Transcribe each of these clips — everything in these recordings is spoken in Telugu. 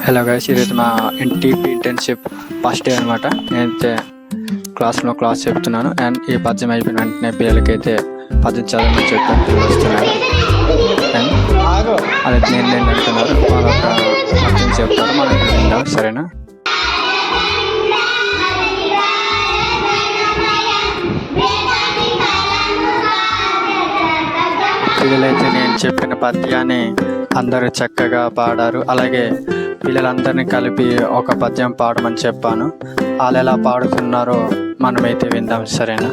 హలో గైస్, ఈరోజు మా ఎన్టీపీ ఇంటర్న్షిప్ ఫస్ట్ డే అనమాట. నేనైతే క్లాస్ చెప్తున్నాను. అండ్ ఈ పద్యం అయిపోయిన వెంటనే పిల్లలకైతే పద్యం చదవమని చెప్పి పిల్లలు వస్తున్నారు. అండ్ అది నేను అంటున్నారు. వాళ్ళొక పద్యం చెప్తారు, మనం ఇక్కడ విందాం. సరేనా? పిల్లలైతే నేను చెప్పిన పద్యాన్ని అందరూ చక్కగా పాడారు. అలాగే పిల్లలందరినీ కలిపి ఒక పద్యం పాడమని చెప్పాను. వాళ్ళు ఎలా పాడుతున్నారో మనమైతే విందాం. సరేనా?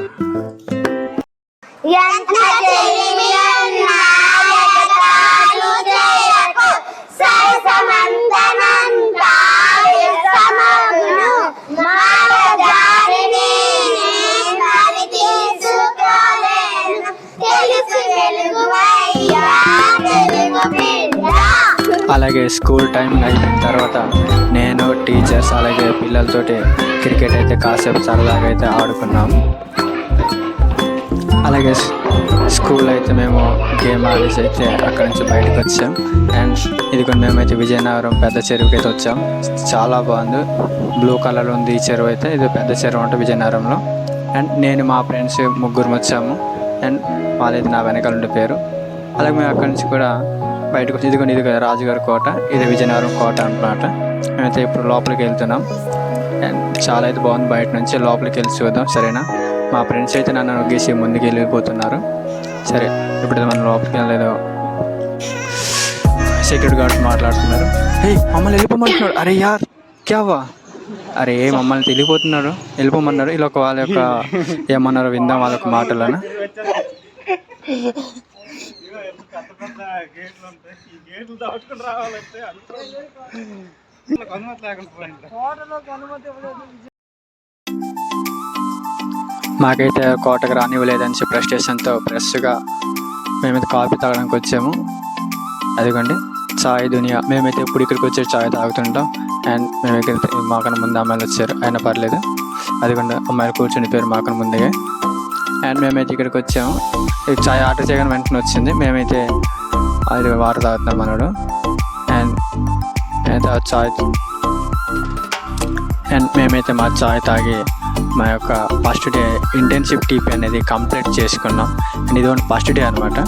అలాగే స్కూల్ టైం అయిపోయిన తర్వాత నేను, టీచర్స్, అలాగే పిల్లలతోటి క్రికెట్ అయితే కాసేపు సరదాగా అయితే ఆడుకున్నాము. అలాగే స్కూల్ అయితే మేము గేమ్ ఆడేసి అయితే అక్కడి నుంచి బయటకు వచ్చాం. అండ్ ఇది కొన్ని మేమైతే విజయనగరం పెద్ద చెరువుకి అయితే వచ్చాం. చాలా బాగుంది, బ్లూ కలర్ ఉంది ఈ చెరువు అయితే. ఇది పెద్ద చెరువు అంటే విజయనగరంలో. అండ్ నేను మా ఫ్రెండ్స్ ముగ్గురు వచ్చాము. అండ్ వాళ్ళైతే నా వెనకాల ఉండే పేరు. అలాగే మేము అక్కడి నుంచి కూడా బయటకు వచ్చి ఇది రాజుగారి కోట, ఇది విజయనగరం కోట అన్నమాట. మేమైతే ఇప్పుడు లోపలికి వెళ్తున్నాం. అండ్ చాలా అయితే బాగుంది. బయట నుంచి లోపలికి వెళ్ళి చూద్దాం. సరేనా? మా ఫ్రెండ్స్ అయితే నన్ను గీసి ముందుకు వెళ్ళిపోతున్నారు. సరే, ఇప్పుడు మనం లోపలికి వెళ్ళలేదు. సెక్యూరిటీ గార్డ్స్ మాట్లాడుతున్నారు. హే, మమ్మల్ని వెళ్ళిపోమంటున్నాడు. అరే యార్ క్యావా, అరే మమ్మల్ని వెళ్ళిపోమన్నారు. ఇలా వాళ్ళ యొక్క ఏమన్నారో విందాం వాళ్ళ యొక్క మాటలను. మాకైతే కోటకు రానివ్వలేదని చెప్పి ఫ్రస్ట్రేషన్తో ఫ్రెష్గా మేమైతే కాఫీ తాగడానికి వచ్చాము. అదిగోండి చాయ్ దునియా. మేమైతే ఇప్పుడు ఇక్కడికి వచ్చి చాయ్ తాగుతుంటాం. అండ్ మేము ఎక్కడైతే మాకన్నా ముందు అమ్మాయిలు వచ్చారు, అయినా పర్లేదు. అదిగోండి అమ్మాయిలు కూర్చుని పేరు మాకన్నా ముందుగా. అండ్ మేమైతే ఇక్కడికి వచ్చాము. ఈ చాయ్ ఆర్డర్ చేయగానే వెంటనే వచ్చింది. మేమైతే అది వాటర్ తాగుతున్నాం అన్నాడు. అండ్ మేమైతే మా చాయ్ తాగి మా యొక్క ఫస్ట్ డే ఇంటర్న్షిప్ టీపీ అనేది కంప్లీట్ చేసుకున్నాం. అండ్ ఇది ఫస్ట్ డే అనమాట.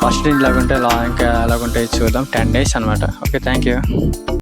ఫస్ట్ డే ఇలాగుంటే ఇంకా ఎలాగుంటాయి చూద్దాం. 10 days అనమాట. Okay, thank you.